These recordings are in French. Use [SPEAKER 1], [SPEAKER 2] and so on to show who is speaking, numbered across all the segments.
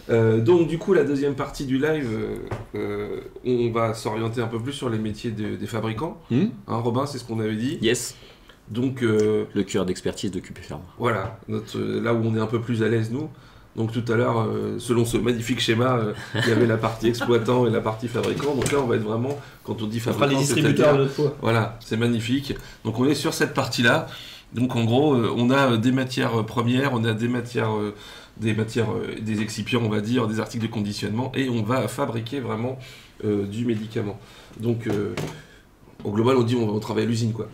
[SPEAKER 1] Donc du coup, la deuxième partie du live, on va s'orienter un peu plus sur les métiers des fabricants. Hein, Robin, c'est ce qu'on avait dit.
[SPEAKER 2] Yes.
[SPEAKER 1] Donc
[SPEAKER 2] le cœur d'expertise de QP Pharma.
[SPEAKER 1] Voilà, là où on est un peu plus à l'aise nous. Donc tout à l'heure, selon ce magnifique schéma, il y avait la partie exploitant et la partie fabricant. Donc là, on va être vraiment, quand on dit fabricant,
[SPEAKER 3] on fera les distributeurs l'autre fois.
[SPEAKER 1] Voilà, c'est magnifique. Donc on est sur cette partie-là. Donc en gros, on a des matières premières, on a des excipients, on va dire, des articles de conditionnement, et on va fabriquer vraiment du médicament. Donc au global, on dit on travaille à l'usine, quoi.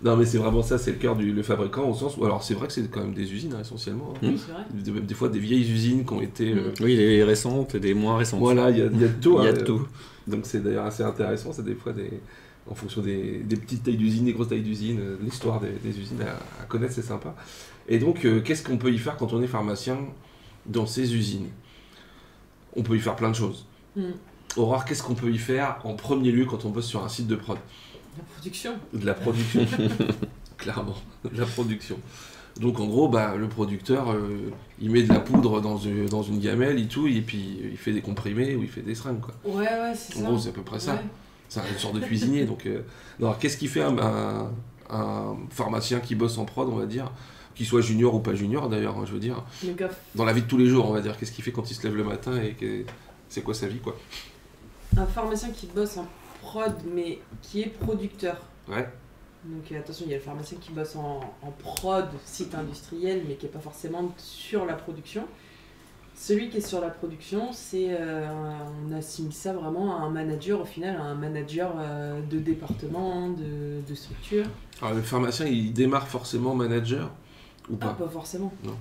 [SPEAKER 1] Non, mais c'est vraiment ça, c'est le cœur le fabricant, au sens où, alors c'est vrai que c'est quand même des usines, hein, essentiellement. Hein.
[SPEAKER 4] Oui, c'est vrai.
[SPEAKER 1] Des fois des vieilles usines qui ont été...
[SPEAKER 2] Oui, des récentes et des moins récentes.
[SPEAKER 1] Voilà, il y a de tout.
[SPEAKER 2] Il y a de tout.
[SPEAKER 1] Donc c'est d'ailleurs assez intéressant, c'est des fois en fonction des petites tailles d'usines, des grosses tailles d'usines, l'histoire des usines à connaître, c'est sympa. Et donc, qu'est-ce qu'on peut y faire quand on est pharmacien dans ces usines? On peut y faire plein de choses. Aurore, qu'est-ce qu'on peut y faire en premier lieu quand on bosse sur un site de prod?
[SPEAKER 4] La production.
[SPEAKER 1] De la production, clairement, de la production. Donc en gros, le producteur, il met de la poudre dans une gamelle, il touille, et puis il fait des comprimés ou il fait des seringues, quoi.
[SPEAKER 4] Ouais, c'est ça.
[SPEAKER 1] En gros, c'est à peu près ça.
[SPEAKER 4] Ouais.
[SPEAKER 1] C'est une sorte de cuisinier. Donc, alors, qu'est-ce qui fait un pharmacien qui bosse en prod, on va dire, qu'il soit junior ou pas junior d'ailleurs, hein, je veux dire, dans la vie de tous les jours, on va dire, qu'est-ce qu'il fait quand il se lève le matin et c'est quoi sa vie, quoi?
[SPEAKER 4] Un pharmacien qui bosse en prod, mais qui est producteur.
[SPEAKER 1] Ouais.
[SPEAKER 4] Donc attention, il y a le pharmacien qui bosse en prod, site industriel, mais qui n'est pas forcément sur la production. Celui qui est sur la production, on assigne ça vraiment à un manager, au final, à un manager de département, de structure.
[SPEAKER 1] Alors le pharmacien, il démarre forcément manager ou pas?
[SPEAKER 4] Pas forcément.
[SPEAKER 1] Non.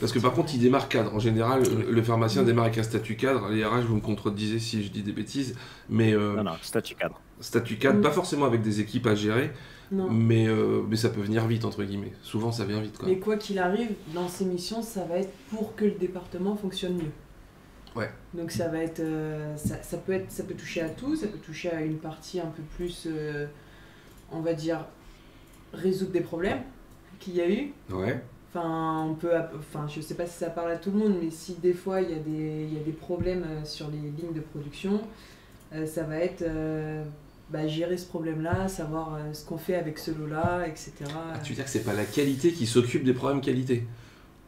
[SPEAKER 1] Parce que par contre, il démarre cadre. En général, le pharmacien démarre avec un statut cadre. Les RH, vous me contredisez si je dis des bêtises, mais...
[SPEAKER 5] Non, statut cadre.
[SPEAKER 1] Statut cadre, pas forcément avec des équipes à gérer, mais ça peut venir vite, entre guillemets. Souvent, ça vient vite, quoi.
[SPEAKER 4] Mais quoi qu'il arrive, dans ces missions, ça va être pour que le département fonctionne mieux.
[SPEAKER 1] Ouais.
[SPEAKER 4] Donc ça va être... ça peut toucher à tout, ça peut toucher à une partie un peu plus, on va dire, résoudre des problèmes qu'il y a eu.
[SPEAKER 1] Ouais.
[SPEAKER 4] Je sais pas si ça parle à tout le monde, mais si des fois il y a des problèmes sur les lignes de production, ça va être gérer ce problème-là, savoir ce qu'on fait avec ce lot-là, etc.
[SPEAKER 1] Ah, tu veux dire que c'est pas la qualité qui s'occupe des problèmes qualité?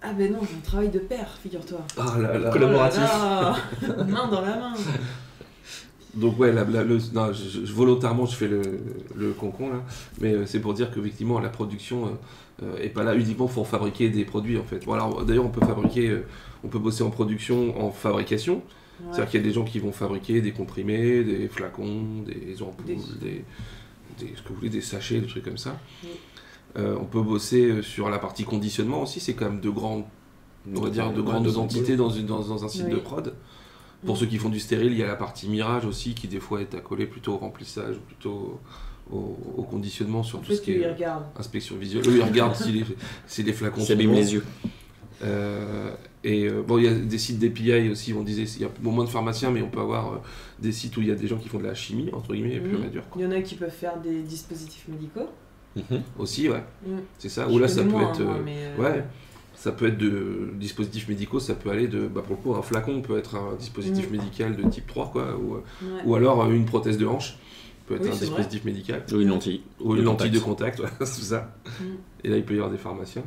[SPEAKER 4] Ah ben non, j'ai un travail de pair, figure-toi.
[SPEAKER 1] Ah là là.
[SPEAKER 3] Collaboratif.
[SPEAKER 4] Oh là là. Main dans la main.
[SPEAKER 1] Donc ouais, volontairement je fais le concon là, mais c'est pour dire qu'effectivement la production est pas là uniquement pour fabriquer des produits en fait. Bon, alors d'ailleurs on peut bosser en production, en fabrication, ouais. C'est-à-dire qu'il y a des gens qui vont fabriquer des comprimés, des flacons, des ampoules, ce que vous voulez, des sachets, des trucs comme ça. Oui. On peut bosser sur la partie conditionnement aussi, c'est quand même de grandes entités dans un site de prod. Pour ceux qui font du stérile, il y a la partie mirage aussi, qui des fois est accolée plutôt au remplissage, plutôt au conditionnement sur tout ce qui est inspection visuelle. Eux, ils regardent si les flacons
[SPEAKER 2] ça abîme les yeux.
[SPEAKER 1] Il y a des sites d'API aussi, on disait, il y a moins de pharmaciens, mais on peut avoir des sites où il y a des gens qui font de la chimie, entre guillemets, pure et dure.
[SPEAKER 4] Il y en a qui peuvent faire des dispositifs médicaux.
[SPEAKER 1] Aussi, ouais. C'est ça. Ou là, ça peut être... Ça peut être de dispositifs médicaux, ça peut aller pour le coup, un flacon peut être un dispositif médical de type 3, quoi, ou alors une prothèse de hanche peut être un dispositif médical.
[SPEAKER 2] Ou une lentille.
[SPEAKER 1] Ou une lentille de contact, c'est tout ça. Et là, il peut y avoir des pharmaciens.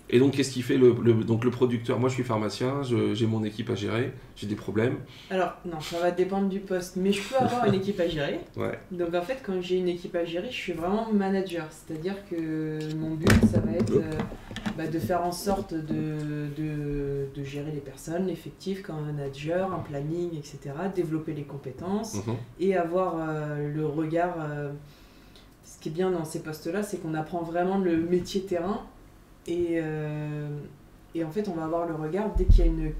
[SPEAKER 1] Et donc, qu'est-ce qui fait le producteur? Moi, je suis pharmacien, j'ai mon équipe à gérer, j'ai des problèmes.
[SPEAKER 4] Alors, non, ça va dépendre du poste, mais je peux avoir une équipe à gérer.
[SPEAKER 1] Ouais.
[SPEAKER 4] Donc, en fait, quand j'ai une équipe à gérer, je suis vraiment manager. C'est-à-dire que mon but, ça va être de faire en sorte de gérer les personnes, l'effectif comme manager, un planning, etc. Développer les compétences et avoir le regard. Ce qui est bien dans ces postes-là, c'est qu'on apprend vraiment le métier terrain. Et en fait, on va avoir le regard, dès qu'il y a une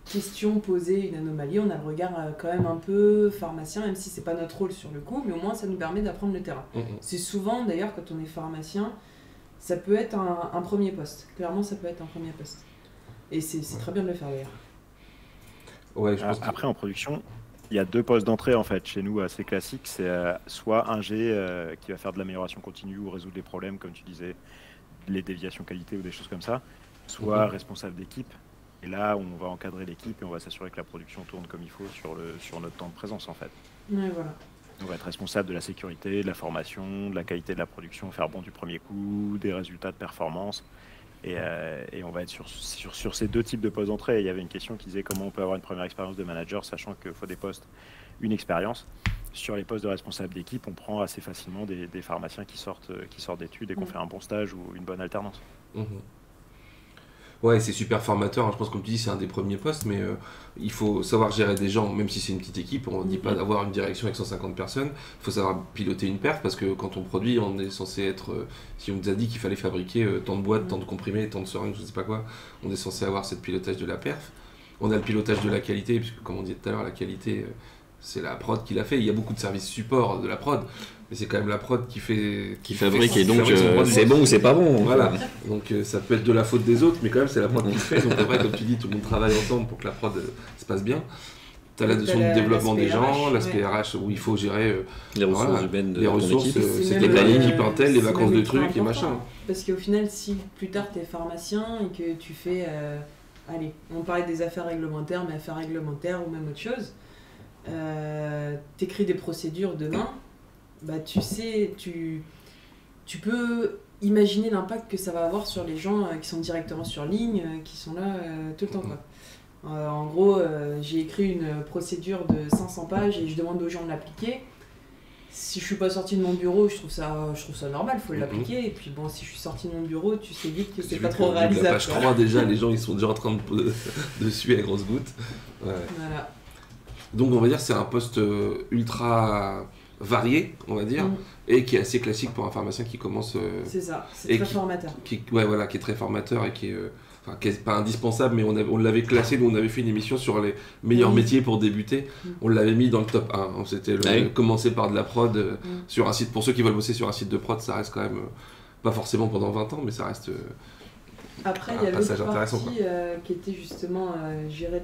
[SPEAKER 4] question posée, une anomalie, on a le regard quand même un peu pharmacien, même si c'est pas notre rôle sur le coup, mais au moins ça nous permet d'apprendre le terrain. C'est souvent, d'ailleurs, quand on est pharmacien, ça peut être un premier poste. Clairement, ça peut être un premier poste. Et c'est très bien de le faire, d'ailleurs.
[SPEAKER 1] Ouais, je pense
[SPEAKER 5] Après, en production, il y a deux postes d'entrée, en fait, chez nous, assez classiques. C'est soit un G qui va faire de l'amélioration continue ou résoudre des problèmes, comme tu disais, les déviations qualité ou des choses comme ça, soit responsable d'équipe Et là, on va encadrer l'équipe et on va s'assurer que la production tourne comme il faut sur notre temps de présence, en fait.
[SPEAKER 4] Ouais, voilà.
[SPEAKER 5] On va être responsable de la sécurité, de la formation, de la qualité de la production, faire bon du premier coup, des résultats de performance. Et on va être sur ces deux types de postes d'entrée. Il y avait une question qui disait comment on peut avoir une première expérience de manager, sachant qu'il faut des postes, une expérience. Sur les postes de responsable d'équipe, on prend assez facilement des pharmaciens qui sortent d'études et qui ont fait un bon stage ou une bonne alternance.
[SPEAKER 1] Mhm. Ouais, c'est super formateur, hein. Je pense comme tu dis, c'est un des premiers postes, mais il faut savoir gérer des gens, même si c'est une petite équipe, on ne dit pas d'avoir une direction avec 150 personnes, il faut savoir piloter une perf, parce que quand on produit, on est censé être, si on nous a dit qu'il fallait fabriquer tant de boîtes, tant de comprimés, tant de seringues, je ne sais pas quoi, on est censé avoir ce pilotage de la perf. On a le pilotage de la qualité, puisque comme on disait tout à l'heure, la qualité, c'est la prod qui l'a fait, il y a beaucoup de services support de la prod, mais c'est quand même la prod qui
[SPEAKER 2] fabrique, et donc c'est bon ou c'est pas bon.
[SPEAKER 1] Voilà, donc ça peut être de la faute des autres, mais quand même c'est la prod qui le fait, donc après comme tu dis, tout le monde travaille ensemble pour que la prod se passe bien. Tu as la notion de développement des gens, l'aspect RH où il faut gérer
[SPEAKER 2] les ressources humaines de
[SPEAKER 1] les
[SPEAKER 2] ton
[SPEAKER 1] ressources,
[SPEAKER 2] équipe.
[SPEAKER 1] c'est les plannings qui partent, les vacances de trucs et
[SPEAKER 4] important,
[SPEAKER 1] machin.
[SPEAKER 4] Parce qu'au final, si plus tard tu es pharmacien et que tu fais, allez, on parlait des affaires réglementaires, mais affaires réglementaires ou même autre chose, t'écris des procédures demain, bah tu sais, tu peux imaginer l'impact que ça va avoir sur les gens qui sont directement sur ligne, qui sont là tout le temps, quoi. En gros, j'ai écrit une procédure de 500 pages et je demande aux gens de l'appliquer. Si je suis pas sorti de mon bureau, je trouve ça normal, il faut l'appliquer. Et puis bon, si je suis sorti de mon bureau, tu sais vite que c'est pas trop réalisable.
[SPEAKER 1] La page 3 déjà, les gens ils sont déjà en train de suer à grosses gouttes. Ouais.
[SPEAKER 4] Voilà.
[SPEAKER 1] Donc on va dire que c'est un poste ultra varié, on va dire, et qui est assez classique pour un pharmacien qui commence.
[SPEAKER 4] C'est ça, c'est très formateur.
[SPEAKER 1] Qui est très formateur et qui est pas indispensable, mais on l'avait classé, nous on avait fait une émission sur les meilleurs métiers pour débuter, on l'avait mis dans le top 1, c'était commencer par de la prod sur un site, pour ceux qui veulent bosser sur un site de prod, ça reste quand même, pas forcément pendant 20 ans, mais ça reste
[SPEAKER 4] après il y a l'autre partie qui était justement gérer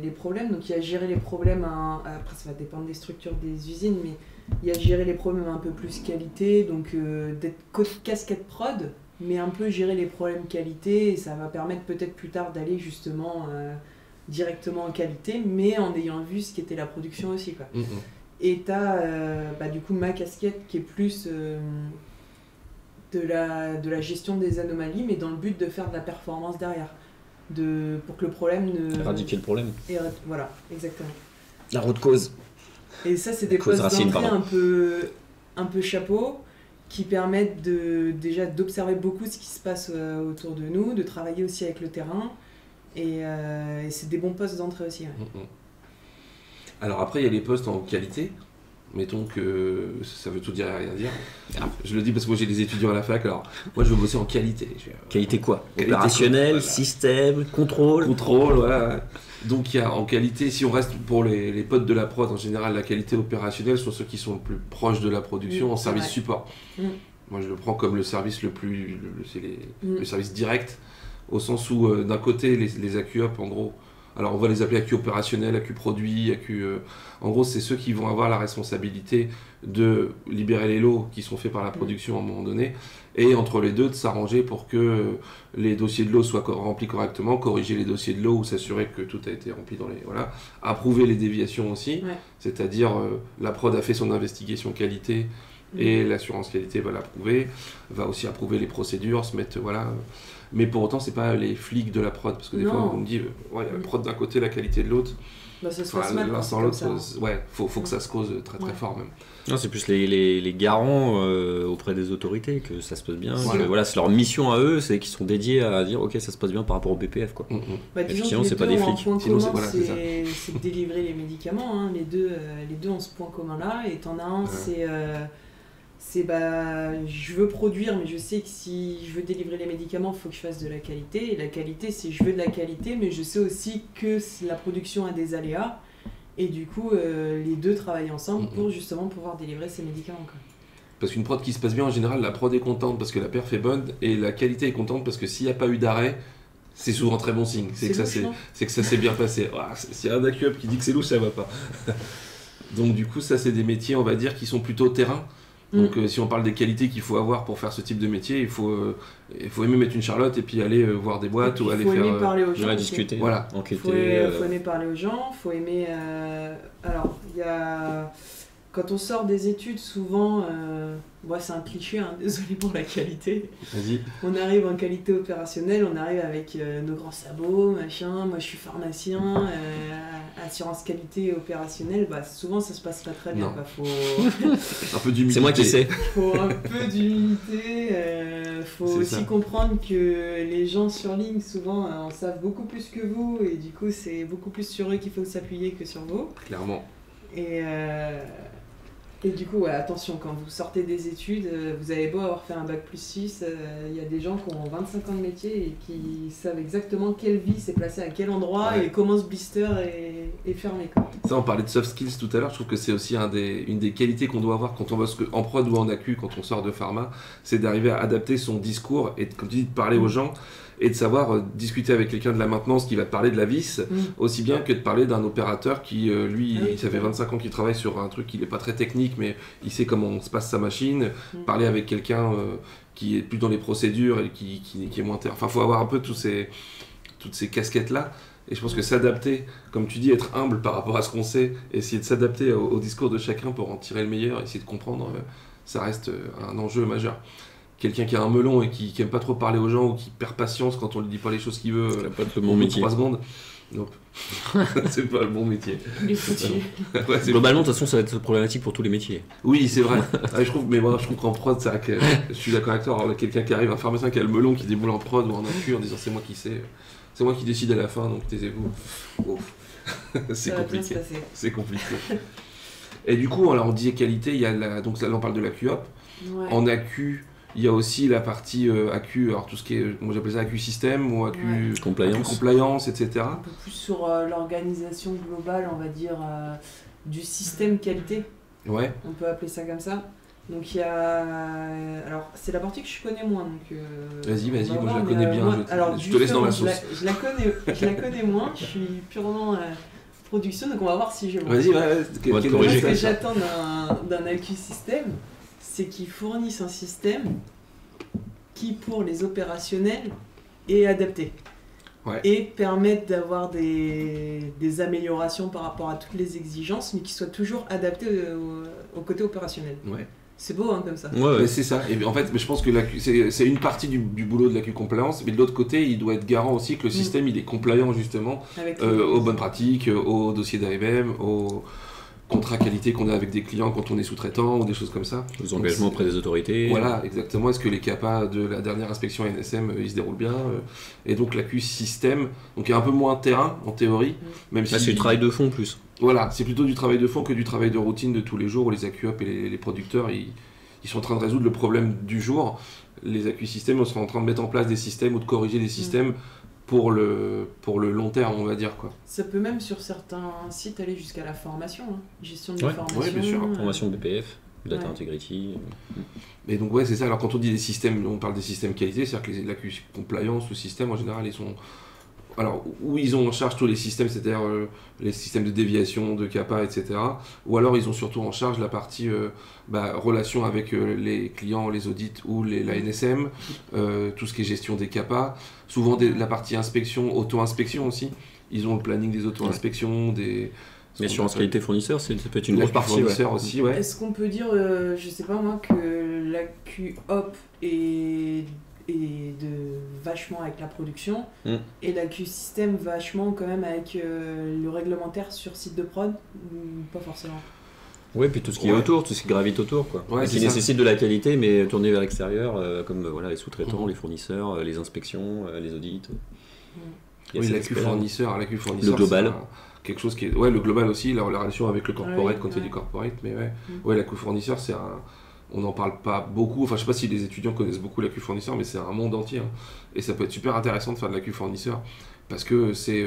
[SPEAKER 4] les problèmes, donc il y a gérer les problèmes, après ça va dépendre des structures des usines, mais il y a gérer les problèmes un peu plus qualité, donc d'être casquette prod, mais un peu gérer les problèmes qualité, et ça va permettre peut-être plus tard d'aller justement directement en qualité, mais en ayant vu ce qu'était la production aussi, quoi. Et t'as du coup ma casquette qui est plus de la gestion des anomalies, mais dans le but de faire de la performance derrière, pour que le problème ne...
[SPEAKER 2] Éradiquer le problème.
[SPEAKER 4] Voilà, exactement.
[SPEAKER 2] La route cause.
[SPEAKER 4] Et ça, c'est des postes d'entrée un peu chapeau, qui permettent déjà d'observer beaucoup ce qui se passe autour de nous, de travailler aussi avec le terrain, et c'est des bons postes d'entrée aussi. Ouais.
[SPEAKER 1] Alors après, il y a les postes en qualité. Mettons que ça veut tout dire et rien dire. Je le dis parce que moi j'ai des étudiants à la fac, alors moi je veux bosser en qualité.
[SPEAKER 2] Qualité quoi? Opérationnel, voilà. Système, contrôle.
[SPEAKER 1] Contrôle, voilà. Donc il y a en qualité, si on reste pour les potes de la prod, en général la qualité opérationnelle sont ceux qui sont le plus proches de la production en service support. Moi je le prends comme le service le service direct, au sens où d'un côté les AQ-up en gros, alors on va les appeler AQ opérationnels, AQ produits, en gros c'est ceux qui vont avoir la responsabilité de libérer les lots qui sont faits par la production à un moment donné, et entre les deux de s'arranger pour que les dossiers de l'eau soient remplis correctement, corriger les dossiers de l'eau ou s'assurer que tout a été rempli dans les... Voilà. Approuver les déviations aussi, c'est-à-dire la prod a fait son investigation qualité et l'assurance qualité va l'approuver, va aussi approuver les procédures, se mettre... Voilà. Mais pour autant, c'est pas les flics de la prod, parce que des fois on me dit, il y a la prod d'un côté, la qualité de l'autre.
[SPEAKER 4] Bah, ça se passe mal
[SPEAKER 1] l'un sans l'autre, faut que ça se cause très très fort même.
[SPEAKER 2] Non, c'est plus les garants auprès des autorités que ça se passe bien. Voilà, c'est leur mission à eux, c'est qu'ils sont dédiés à dire ok, ça se passe bien par rapport au BPF, quoi.
[SPEAKER 4] Sinon, c'est pas des flics.
[SPEAKER 1] Sinon,
[SPEAKER 4] c'est de délivrer les médicaments. Hein. Les deux ont ce point commun là, et t'en as un, c'est je veux produire, mais je sais que si je veux délivrer les médicaments, il faut que je fasse de la qualité. Et la qualité, c'est je veux de la qualité, mais je sais aussi que la production a des aléas. Et du coup, les deux travaillent ensemble pour justement pouvoir délivrer ces médicaments, quoi.
[SPEAKER 1] Parce qu'une prod qui se passe bien, en général, la prod est contente parce que la perf est bonne, et la qualité est contente parce que s'il n'y a pas eu d'arrêt, c'est souvent très bon signe. C'est que ça s'est bien passé. S'il y a un AQ-up qui dit que c'est louche, ça va pas. Donc du coup, ça c'est des métiers, on va dire, qui sont plutôt terrain. Donc si on parle des qualités qu'il faut avoir pour faire ce type de métier, il faut aimer mettre une charlotte et puis aller voir des boîtes ou aller faire...
[SPEAKER 4] Il faut aimer parler aux gens.
[SPEAKER 2] Discuter,
[SPEAKER 1] voilà.
[SPEAKER 2] enquêter.
[SPEAKER 4] Il faut aimer parler aux gens, il faut aimer... Alors, il y a... Quand on sort des études, souvent, c'est un cliché, hein, désolé pour la qualité.
[SPEAKER 1] Vas-y.
[SPEAKER 4] On arrive en qualité opérationnelle, on arrive avec nos grands sabots, machin. Moi, je suis pharmacien, assurance qualité opérationnelle. Souvent, ça se passe pas très bien. Faut
[SPEAKER 1] un peu d'humilité.
[SPEAKER 2] C'est moi qui sais.
[SPEAKER 4] Faut un peu d'humilité. Faut aussi comprendre que les gens sur ligne, souvent, en savent beaucoup plus que vous, et du coup, c'est beaucoup plus sur eux qu'il faut s'appuyer que sur vous.
[SPEAKER 1] Clairement.
[SPEAKER 4] Et du coup, attention, quand vous sortez des études, vous avez beau avoir fait un bac plus 6, il y a des gens qui ont 25 ans de métier et qui savent exactement quelle vis est placée à quel endroit et comment ce blister est fermé. Quoi.
[SPEAKER 1] Ça, on parlait de soft skills tout à l'heure, je trouve que c'est aussi une des qualités qu'on doit avoir quand on bosse en prod ou en AQ, quand on sort de pharma, c'est d'arriver à adapter son discours et, comme tu dis, de parler aux gens. Et de savoir discuter avec quelqu'un de la maintenance qui va te parler de la vis, aussi bien que de parler d'un opérateur qui, ça fait 25 ans qu'il travaille sur un truc qui n'est pas très technique, mais il sait comment se passe sa machine, parler avec quelqu'un qui est plus dans les procédures et qui est moins terre. Enfin, il faut avoir un peu toutes ces casquettes-là. Et je pense que s'adapter, comme tu dis, être humble par rapport à ce qu'on sait, essayer de s'adapter au discours de chacun pour en tirer le meilleur, essayer de comprendre, ça reste un enjeu majeur. Quelqu'un qui a un melon et qui aime pas trop parler aux gens ou qui perd patience quand on lui dit pas les choses qu'il veut
[SPEAKER 2] pas le bon métier.
[SPEAKER 1] 3 secondes. Non, c'est pas le bon métier.
[SPEAKER 2] Globalement, de toute façon, ça va être problématique pour tous les métiers.
[SPEAKER 1] Oui, c'est vrai. Je trouve qu'en prod, c'est vrai que je suis d'accord avec toi. Alors, quelqu'un qui arrive, un pharmacien qui a le melon, qui déboule en prod ou en AQ en disant c'est moi qui sais, c'est moi qui décide à la fin, donc taisez-vous. Oh. C'est compliqué. C'est compliqué. Et du coup, alors, on dit qualité, il y a donc là on parle de la QOP. Ouais. En AQ, il y a aussi la partie AQ, alors tout ce qui est, moi j'appelle ça AQ système ou AQ compliance, etc.
[SPEAKER 4] Un peu plus sur l'organisation globale, on va dire, du système qualité.
[SPEAKER 1] Ouais.
[SPEAKER 4] On peut appeler ça comme ça. Donc il y a... Alors c'est la partie que je connais moins. Donc,
[SPEAKER 1] vas-y, moi je la connais bien. Je te laisse dans la sauce.
[SPEAKER 4] Je la connais moins, je suis purement production, donc on va voir si je...
[SPEAKER 1] Vas-y,
[SPEAKER 4] ce que j'attends d'un AQ système, c'est qu'ils fournissent un système qui, pour les opérationnels, est adapté. Ouais. Et permettent d'avoir des améliorations par rapport à toutes les exigences, mais qui soient toujours adaptés au côté opérationnel.
[SPEAKER 1] Ouais.
[SPEAKER 4] C'est beau, hein, comme ça.
[SPEAKER 1] Ouais. C'est ça. Et en fait, je pense que c'est une partie du boulot de l'AQ compliance, mais de l'autre côté, il doit être garant aussi que le système il est compliant justement aux bonnes pratiques, aux dossiers d'AMM, aux contrats qualité qu'on a avec des clients quand on est sous-traitant ou des choses comme ça.
[SPEAKER 2] Les engagements auprès des autorités.
[SPEAKER 1] Voilà, exactement. Est-ce que les CAPA de la dernière inspection NSM, ils se déroulent bien et donc l'AQ système, donc il y a un peu moins de terrain en théorie. Même
[SPEAKER 2] là, c'est du travail de fond plus.
[SPEAKER 1] Voilà, c'est plutôt du travail de fond que du travail de routine de tous les jours où les AQOP et les producteurs, ils sont en train de résoudre le problème du jour. Les AQ systèmes, on sera en train de mettre en place des systèmes ou de corriger des systèmes pour le long terme, on va dire, quoi.
[SPEAKER 4] Ça peut même sur certains sites aller jusqu'à la formation, hein. Gestion de formation.
[SPEAKER 1] Oui, bien sûr.
[SPEAKER 2] Formation BPF, Data Integrity.
[SPEAKER 1] Et donc c'est ça. Alors quand on dit des systèmes, on parle des systèmes qualité, c'est-à-dire que l'AQ compliance ou système en général, ils sont... Alors, où ils ont en charge tous les systèmes, c'est-à-dire les systèmes de déviation, de CAPA, etc. Ou alors ils ont surtout en charge la partie relation avec les clients, les audits ou la NSM, tout ce qui est gestion des CAPA. Souvent la partie inspection, auto-inspection aussi. Ils ont le planning des auto-inspections, des...
[SPEAKER 2] L'assurance qualité fournisseur, ça peut être une grosse partie.
[SPEAKER 1] Aussi, ouais.
[SPEAKER 4] Est-ce qu'on peut dire, je sais pas moi, que l'AQ Hop est vachement avec la production et l'AQ système vachement quand même avec le réglementaire sur site de prod, pas forcément.
[SPEAKER 2] Oui, puis tout ce qui est autour, tout ce qui gravite autour, quoi. Qui nécessite de la qualité, mais tourné vers l'extérieur, comme les sous-traitants, les fournisseurs, les inspections, les audits.
[SPEAKER 1] Oui, l'AQ fournisseur,
[SPEAKER 2] le global.
[SPEAKER 1] Quelque chose qui est... Ouais, le global aussi, la relation avec le corporate quand il y a du corporate, mais l'AQ fournisseur, c'est un... On n'en parle pas beaucoup, enfin je sais pas si les étudiants connaissent beaucoup l'AQ fournisseur, mais c'est un monde entier, hein. Et ça peut être super intéressant de faire de l'AQ fournisseur, parce que c'est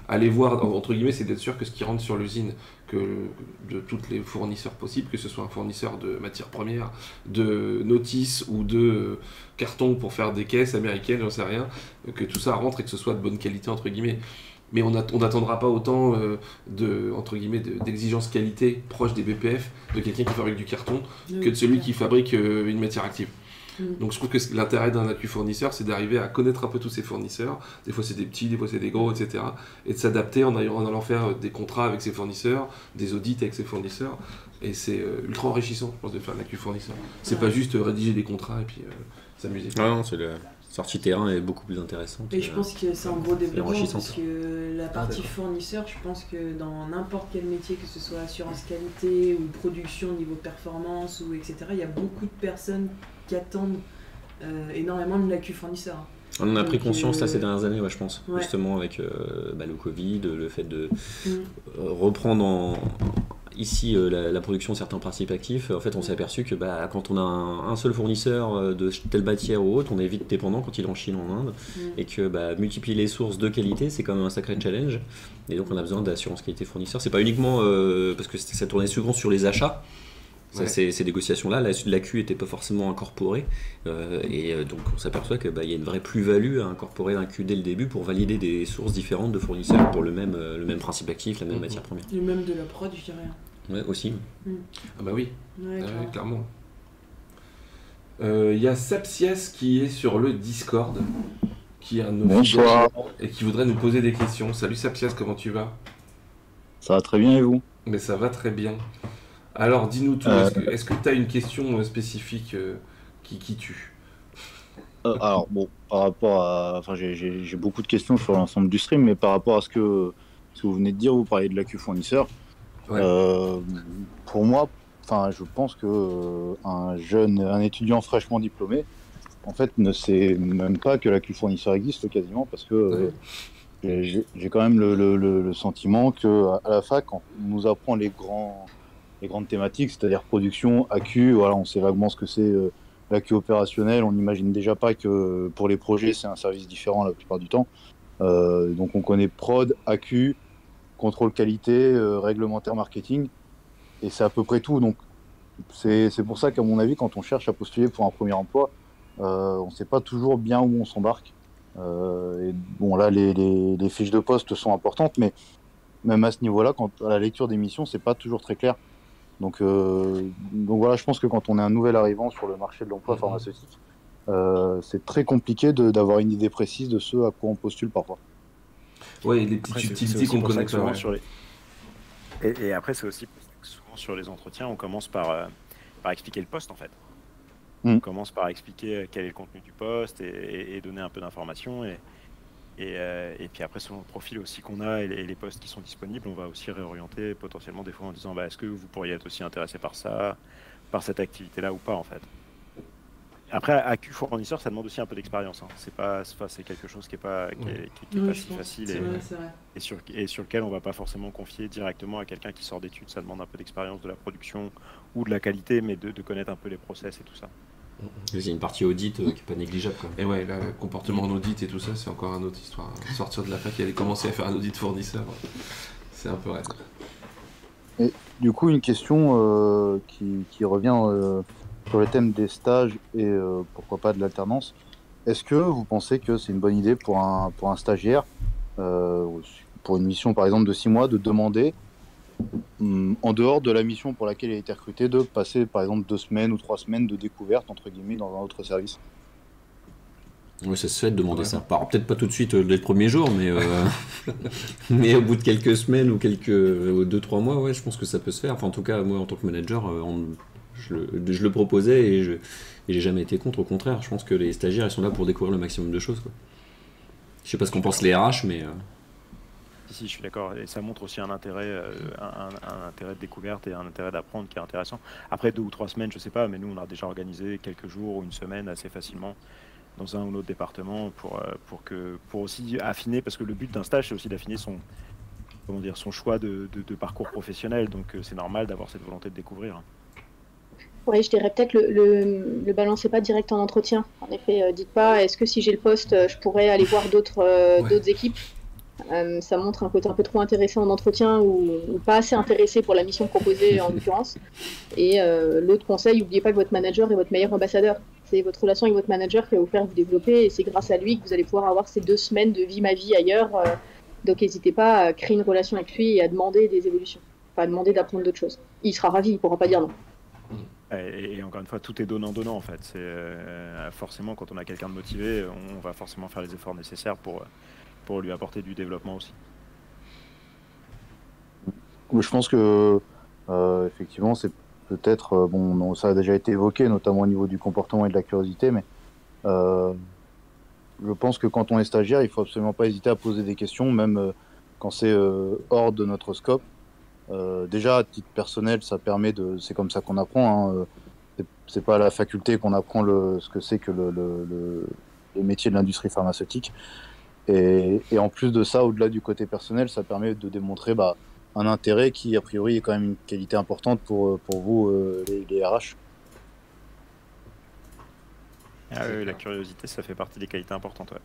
[SPEAKER 1] aller voir, entre guillemets, c'est d'être sûr que ce qui rentre sur l'usine, de tous les fournisseurs possibles, que ce soit un fournisseur de matières premières, de notices ou de cartons pour faire des caisses américaines, j'en sais rien, que tout ça rentre et que ce soit de bonne qualité, entre guillemets. Mais on n'attendra pas autant entre guillemets, d'exigences qualité proche des BPF de quelqu'un qui fabrique du carton que de celui qui fabrique une matière active. Donc je trouve que l'intérêt d'un AQ fournisseur, c'est d'arriver à connaître un peu tous ses fournisseurs. Des fois c'est des petits, des fois c'est des gros, etc. Et de s'adapter en allant faire des contrats avec ses fournisseurs, des audits avec ses fournisseurs. Et c'est ultra enrichissant, je pense, de faire un AQ fournisseur. C'est pas juste rédiger des contrats et puis s'amuser.
[SPEAKER 2] Ah non, c'est la sortie terrain est beaucoup plus intéressante.
[SPEAKER 4] Et je pense que c'est un gros développement
[SPEAKER 2] enrichissant.
[SPEAKER 4] parce que la partie fournisseur, je pense que dans n'importe quel métier, que ce soit assurance qualité ou production niveau performance ou etc., il y a beaucoup de personnes qui attendent énormément de l'AQ fournisseur.
[SPEAKER 2] On en a pris conscience là, ces dernières années, je pense,
[SPEAKER 4] Ouais.
[SPEAKER 2] justement avec le Covid, le fait de reprendre ici la production de certains principes actifs. En fait, on s'est aperçu que quand on a un seul fournisseur de telle matière ou autre, on est vite dépendant quand il est en Chine ou en Inde, et que multiplier les sources de qualité, c'est quand même un sacré challenge. Et donc, on a besoin d'assurance qualité fournisseur. C'est pas uniquement parce que ça tournait souvent sur les achats.
[SPEAKER 1] Ouais.
[SPEAKER 2] Ces négociations-là, l'AQ n'était pas forcément incorporée, donc on s'aperçoit qu'il y a une vraie plus-value à incorporer l'AQ dès le début pour valider des sources différentes de fournisseurs pour le même principe actif, la même matière première.
[SPEAKER 4] Et même de la prod, je dirais.
[SPEAKER 2] Ouais, aussi.
[SPEAKER 1] Ah bah oui,
[SPEAKER 4] Ouais,
[SPEAKER 1] clairement. Il y a Sapsias qui est sur le Discord, qui est un de nos
[SPEAKER 3] Bonsoir.
[SPEAKER 1] fidèles et qui voudrait nous poser des questions. Salut Sapsias, comment tu vas?
[SPEAKER 3] Ça va très bien et vous?
[SPEAKER 1] Mais ça va très bien. Alors dis-nous tout, est-ce que tu as une question spécifique qui tue?
[SPEAKER 3] Alors bon, par rapport à... Enfin, j'ai beaucoup de questions sur l'ensemble du stream, mais par rapport à ce que vous venez de dire, vous parlez de l'AQ fournisseur.
[SPEAKER 1] Ouais.
[SPEAKER 3] Pour moi, je pense que un étudiant fraîchement diplômé, en fait, ne sait même pas que l'AQ fournisseur existe quasiment, parce que j'ai quand même le sentiment qu'à la fac, on nous apprend les grandes thématiques, c'est-à-dire production, AQ, voilà, on sait vaguement ce que c'est l'AQ opérationnel, on n'imagine déjà pas que pour les projets, c'est un service différent la plupart du temps. Donc on connaît prod, AQ, contrôle qualité, réglementaire marketing, et c'est à peu près tout. Donc c'est pour ça qu'à mon avis, quand on cherche à postuler pour un premier emploi, on ne sait pas toujours bien où on s'embarque. Et bon, là, les fiches de poste sont importantes, mais même à ce niveau-là, à la lecture des missions, c'est pas toujours très clair. Donc voilà, je pense que quand on est un nouvel arrivant sur le marché de l'emploi pharmaceutique, c'est très compliqué d'avoir une idée précise de ce à quoi on postule parfois.
[SPEAKER 1] Ouais, et les petites subtilités qu'on connaît pas.
[SPEAKER 5] Et après, c'est aussi souvent sur les entretiens, on commence par expliquer le poste en fait. On commence par expliquer quel est le contenu du poste et donner un peu d'informations. Et puis après, selon le profil aussi qu'on a et les postes qui sont disponibles, on va aussi réorienter potentiellement des fois en disant est-ce que vous pourriez être aussi intéressé par ça, par cette activité-là ou pas en fait. Après, AQ fournisseur, ça demande aussi un peu d'expérience. C'est quelque chose qui est pas si facile et sur lequel on va pas forcément confier directement à quelqu'un qui sort d'études. Ça demande un peu d'expérience de la production ou de la qualité, mais de connaître un peu les process et tout ça.
[SPEAKER 2] Il y a une partie audit qui n'est pas négligeable.
[SPEAKER 1] Et ouais, le comportement en audit et tout ça, c'est encore une autre histoire. Sortir de la fac et aller commencer à faire un audit fournisseur, c'est un peu raide.
[SPEAKER 3] Et du coup, une question qui revient sur le thème des stages et pourquoi pas de l'alternance. Est-ce que vous pensez que c'est une bonne idée pour un stagiaire, pour une mission par exemple de 6 mois, de demander, en dehors de la mission pour laquelle il a été recruté, de passer par exemple 2 semaines ou 3 semaines de découverte entre guillemets dans un autre service?
[SPEAKER 2] Oui, ça se fait de demander ça. Peut-être pas tout de suite dès le premier jour, mais, mais au bout de quelques semaines ou 2-3 mois, ouais, je pense que ça peut se faire. Enfin, en tout cas, moi en tant que manager, je le proposais et j'ai jamais été contre. Au contraire, je pense que les stagiaires ils sont là pour découvrir le maximum de choses, quoi. Je sais pas ce qu'en pensent les RH, mais...
[SPEAKER 5] Si, je suis d'accord. Et ça montre aussi un intérêt de découverte et un intérêt d'apprendre qui est intéressant. Après 2 ou 3 semaines, je sais pas, mais nous on a déjà organisé quelques jours ou une semaine assez facilement dans un ou l'autre département pour aussi affiner, parce que le but d'un stage c'est aussi d'affiner son choix de parcours professionnel. Donc c'est normal d'avoir cette volonté de découvrir.
[SPEAKER 6] Oui, je dirais peut-être le balancez pas direct en entretien. En effet, dites pas est-ce que si j'ai le poste, je pourrais aller voir d'autres équipes. Ça montre un côté un peu trop intéressé en entretien ou pas assez intéressé pour la mission proposée en l'occurrence. Et l'autre conseil, n'oubliez pas que votre manager est votre meilleur ambassadeur. C'est votre relation avec votre manager qui va vous faire vous développer et c'est grâce à lui que vous allez pouvoir avoir ces 2 semaines de vie ma vie ailleurs Donc n'hésitez pas à créer une relation avec lui et à demander des évolutions, enfin à demander d'apprendre d'autres choses. Il sera ravi, il pourra pas dire non.
[SPEAKER 5] Et encore une fois, tout est donnant-donnant en fait. Forcément, quand on a quelqu'un de motivé, on va forcément faire les efforts nécessaires pour lui apporter du développement aussi.
[SPEAKER 3] Je pense que effectivement, c'est peut-être ça a déjà été évoqué, notamment au niveau du comportement et de la curiosité, mais je pense que quand on est stagiaire, il faut absolument pas hésiter à poser des questions, même quand c'est hors de notre scope. Déjà, à titre personnel, ça permet c'est comme ça qu'on apprend. Hein. C'est pas à la faculté qu'on apprend ce que c'est que le métier de l'industrie pharmaceutique. Et en plus de ça, au-delà du côté personnel, ça permet de démontrer un intérêt qui, a priori, est quand même une qualité importante pour vous, les RH.
[SPEAKER 5] Ah oui, la curiosité, ça fait partie des qualités importantes. Ouais.